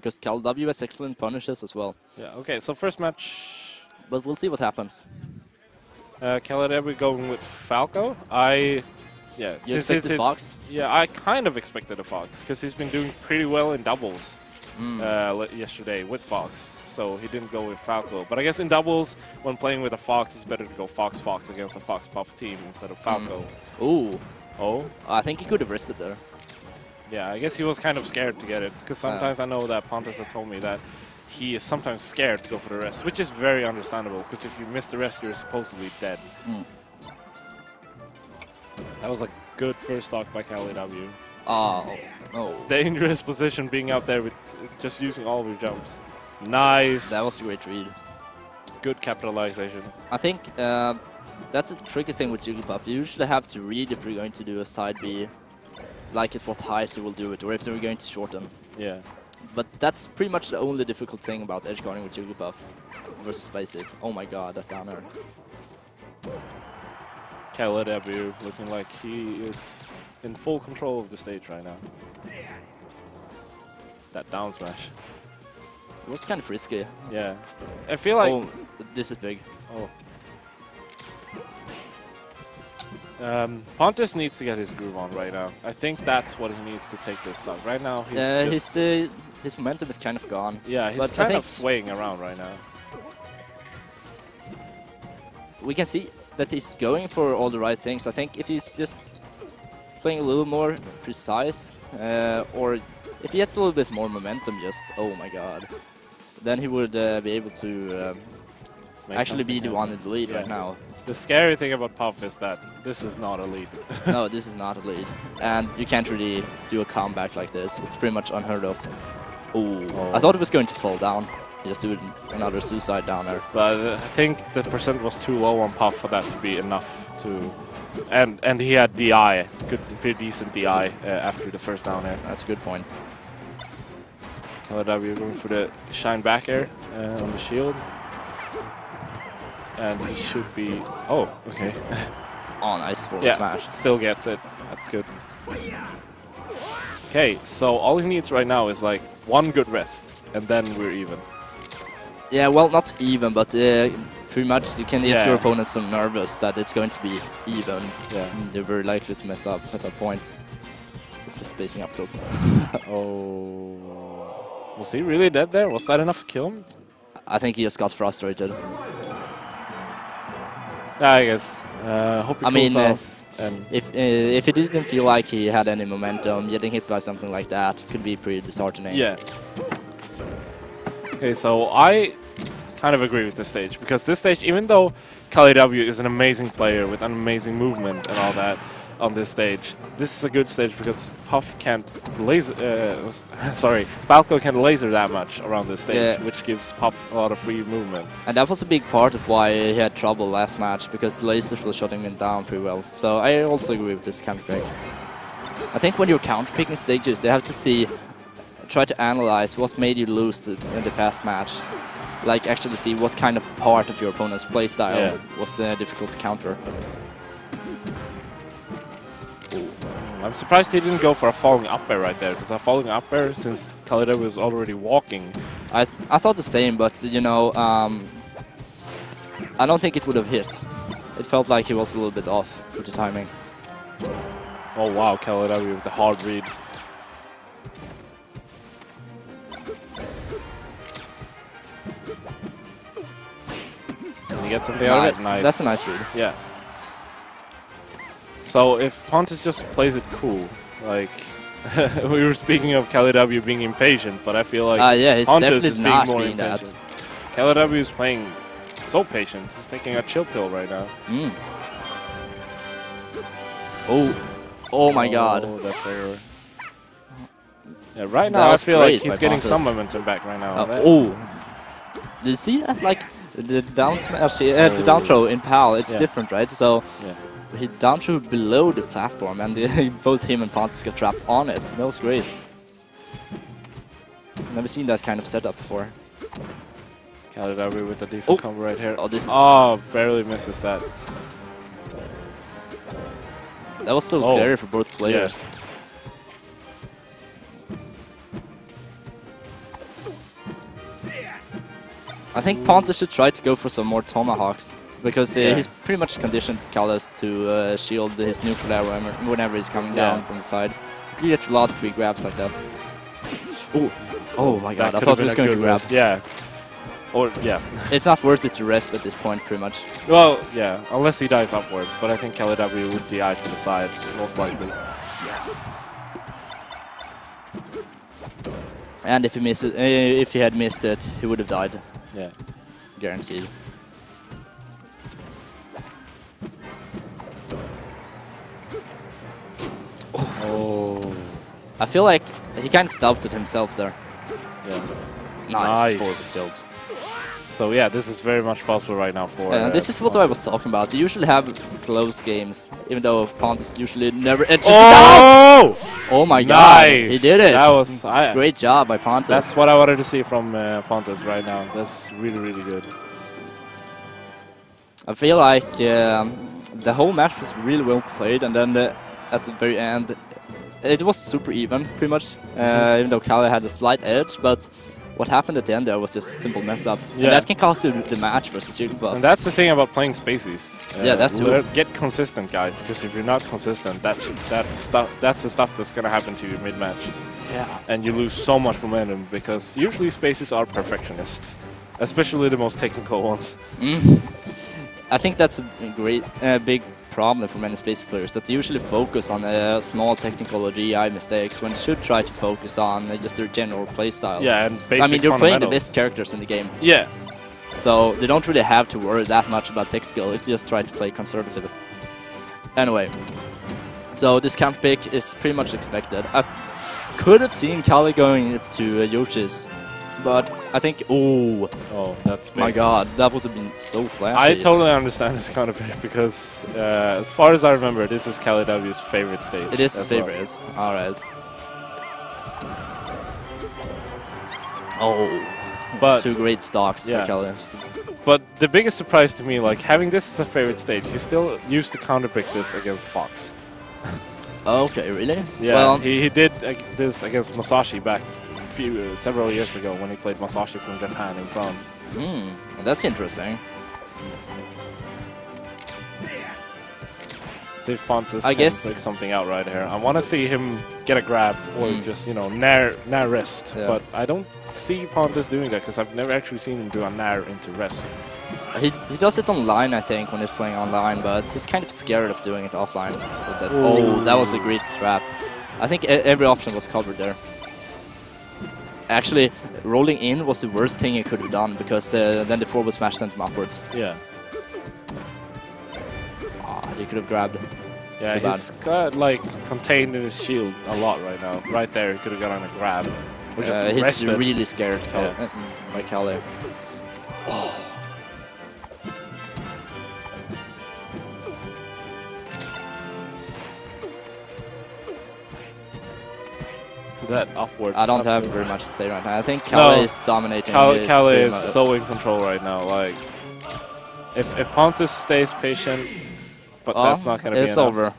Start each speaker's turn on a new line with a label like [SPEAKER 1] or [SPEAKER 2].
[SPEAKER 1] because Calle W has excellent punishes as well.
[SPEAKER 2] Yeah, okay, so first match.
[SPEAKER 1] But we'll see what happens.
[SPEAKER 2] Calle W going with Falco. Yeah,
[SPEAKER 1] you expected Fox?
[SPEAKER 2] Yeah, I kind of expected a Fox because he's been doing pretty well in doubles yesterday with Fox. So he didn't go with Falco. But I guess in doubles, when playing with a Fox, it's better to go Fox-Fox against a Fox-Puff team instead of Falco.
[SPEAKER 1] Ooh.
[SPEAKER 2] Oh?
[SPEAKER 1] I think he could have rested there.
[SPEAKER 2] Yeah, I guess he was kind of scared to get it. Because sometimes I know that Pontus has told me that he is sometimes scared to go for the rest, which is very understandable. Because if you miss the rest, you're supposedly dead. That was a good first stock by Calle W.
[SPEAKER 1] Oh, no.
[SPEAKER 2] Dangerous position being out there with just using all of your jumps. Nice.
[SPEAKER 1] That was a great read.
[SPEAKER 2] Good capitalization.
[SPEAKER 1] I think that's a tricky thing with Jigglypuff. You usually have to read if you're going to do a side B, like at what height you will do it, or if they're going to shorten.
[SPEAKER 2] Yeah.
[SPEAKER 1] But that's pretty much the only difficult thing about edge guarding with Jigglypuff versus Spaces. Oh my god, that down air.
[SPEAKER 2] Calle W looking like he is in full control of the stage right now. That down smash.
[SPEAKER 1] It was kind of risky.
[SPEAKER 2] Yeah. I feel like...
[SPEAKER 1] Oh, this is big.
[SPEAKER 2] Oh. Pontus needs to get his groove on right now. I think that's what he needs to take this stock. Right now, he's
[SPEAKER 1] his momentum is kind of gone.
[SPEAKER 2] Yeah, he's kind of swaying around right now.
[SPEAKER 1] We can see that he's going for all the right things. I think if he's just playing a little more precise, or if he gets a little bit more momentum, oh my god, then he would be able to actually be the one in the lead right now.
[SPEAKER 2] The scary thing about Puff is that this is not a lead.
[SPEAKER 1] No, this is not a lead. And you can't really do a comeback like this. It's pretty much unheard of. Ooh. I thought it was going to fall down. He just do another suicide down there.
[SPEAKER 2] But I think the percent was too low on Puff for that to be enough to... And he had DI, pretty decent DI after the first down air.
[SPEAKER 1] That's a good point.
[SPEAKER 2] Calle W going for the shine back air on the shield. And he should be... Oh, okay.
[SPEAKER 1] Oh, nice forward smash.
[SPEAKER 2] Still gets it. That's good. Okay, so all he needs right now is like one good rest, and then we're even.
[SPEAKER 1] Yeah, well, not even, but pretty much you can get your opponent so nervous that it's going to be even.
[SPEAKER 2] Yeah.
[SPEAKER 1] They're very likely to mess up at that point. It's just spacing up tilt.
[SPEAKER 2] Oh. Was he really dead there? Was that enough to kill him?
[SPEAKER 1] I think he just got frustrated.
[SPEAKER 2] I guess. Hope he cools off.
[SPEAKER 1] If he didn't feel like he had any momentum, getting hit by something like that could be pretty disheartening.
[SPEAKER 2] Yeah. Okay, so I kind of agree with this stage, because this stage, even though Calle W is an amazing player with an amazing movement and all that on this stage, this is a good stage because Puff can't laser, Falco can't laser that much around this stage, which gives Puff a lot of free movement.
[SPEAKER 1] And that was a big part of why he had trouble last match, because the lasers were shutting him down pretty well. So I also agree with this counter pick. I think when you're counter picking stages, you have to try to analyze what made you lose in the past match. Like actually see what kind of part of your opponent's playstyle was difficult to counter.
[SPEAKER 2] I'm surprised he didn't go for a falling up air right there, because a falling up air, since Calle W was already walking.
[SPEAKER 1] I thought the same, but you know, I don't think it would have hit. It felt like he was a little bit off with the timing.
[SPEAKER 2] Oh wow, Calle W with the hard read. And he gets something out of it. Nice.
[SPEAKER 1] That's a nice read.
[SPEAKER 2] Yeah. So if Pontus just plays it cool, like we were speaking of Calle W being impatient, but I feel like Pontus is being more impatient. Calle W is playing so patient. He's taking a chill pill right now.
[SPEAKER 1] Oh my god.
[SPEAKER 2] Oh, that's error. Yeah, right now I feel like he's getting some momentum back right now.
[SPEAKER 1] Do you see that? Like the down smash, the down throw in PAL, it's different, right? So. He down threw below the platform, and both him and Pontus got trapped on it. That was great. Never seen that kind of setup before.
[SPEAKER 2] Calle W with a decent combo right here.
[SPEAKER 1] Oh, this is
[SPEAKER 2] barely misses that.
[SPEAKER 1] That was so scary for both players. I think Pontus should try to go for some more tomahawks, because he's pretty much conditioned Calle to shield his neutral air whenever he's coming down from the side. You get a lot of free grabs like that. Oh my god, I thought he was going to grab.
[SPEAKER 2] Yeah. Or, yeah.
[SPEAKER 1] It's not worth it to rest at this point, pretty much.
[SPEAKER 2] Well, yeah, unless he dies upwards, but I think Calle W would DI to the side, most likely.
[SPEAKER 1] And if he had missed it, he would have died.
[SPEAKER 2] Yeah.
[SPEAKER 1] Guaranteed.
[SPEAKER 2] Oh.
[SPEAKER 1] I feel like he kind of doubted himself there.
[SPEAKER 2] Yeah.
[SPEAKER 1] Nice. Forward tilt.
[SPEAKER 2] So yeah, this is very much possible right now for...
[SPEAKER 1] this is what I was talking about. They usually have close games, even though Pontus usually never edges it out! Oh my god, he did it!
[SPEAKER 2] That was...
[SPEAKER 1] Great job by Pontus.
[SPEAKER 2] That's what I wanted to see from Pontus right now. That's really, really good.
[SPEAKER 1] I feel like the whole match was really well played, and then at the very end, it was super even, pretty much, even though Calle had a slight edge, but what happened at the end there was just a simple mess up. Yeah. And that can cost you the match versus Jigglypuff.
[SPEAKER 2] And that's the thing about playing spacies.
[SPEAKER 1] Yeah, that too.
[SPEAKER 2] Get consistent, guys, because if you're not consistent, that's the stuff that's going to happen to you mid-match.
[SPEAKER 1] Yeah.
[SPEAKER 2] And you lose so much momentum, because usually spaces are perfectionists, especially the most technical ones.
[SPEAKER 1] I think that's a great, big problem for many space players, that they usually focus on small technical or GI mistakes when they should try to focus on just their general playstyle.
[SPEAKER 2] Yeah, and basic
[SPEAKER 1] I mean, you're playing the best characters in the game.
[SPEAKER 2] Yeah.
[SPEAKER 1] So they don't really have to worry that much about tech skill if they just try to play conservative. Anyway, so this counter pick is pretty much expected. I could have seen Calle going to Yoshi's, but I think, oh,
[SPEAKER 2] that's big.
[SPEAKER 1] My god, that would have been so flashy.
[SPEAKER 2] I totally understand this kind of pick, because as far as I remember, this is Calle W's favorite stage.
[SPEAKER 1] It is his favorite. Alright. Oh, but 2 great stocks for Calle.
[SPEAKER 2] But the biggest surprise to me, like having this as a favorite stage, he still used to counterpick this against Fox.
[SPEAKER 1] Okay, really?
[SPEAKER 2] Yeah, well, he did this against Masashi back several years ago when he played Masashi from Japan in France.
[SPEAKER 1] That's interesting.
[SPEAKER 2] See if Pontus can take something out right here. I want to see him get a grab or just, you know, nair rest. Yeah. But I don't see Pontus doing that, because I've never actually seen him do a nair into rest.
[SPEAKER 1] He does it online, I think, when he's playing online, but he's kind of scared of doing it offline. Oh, that was a great trap. I think every option was covered there. Actually, rolling in was the worst thing he could have done, because then the forward smash sent him upwards.
[SPEAKER 2] Yeah.
[SPEAKER 1] He could have grabbed.
[SPEAKER 2] Yeah, he's got like contained in his shield a lot right now. Right there, he could have gotten a grab.
[SPEAKER 1] He's really scared by Calle. Oh.
[SPEAKER 2] That upwards.
[SPEAKER 1] I don't have very much to say right now. I think Calle is dominating.
[SPEAKER 2] Calle is so in control right now. Like, if Pontus stays patient, but that's not going to be enough.
[SPEAKER 1] It's over.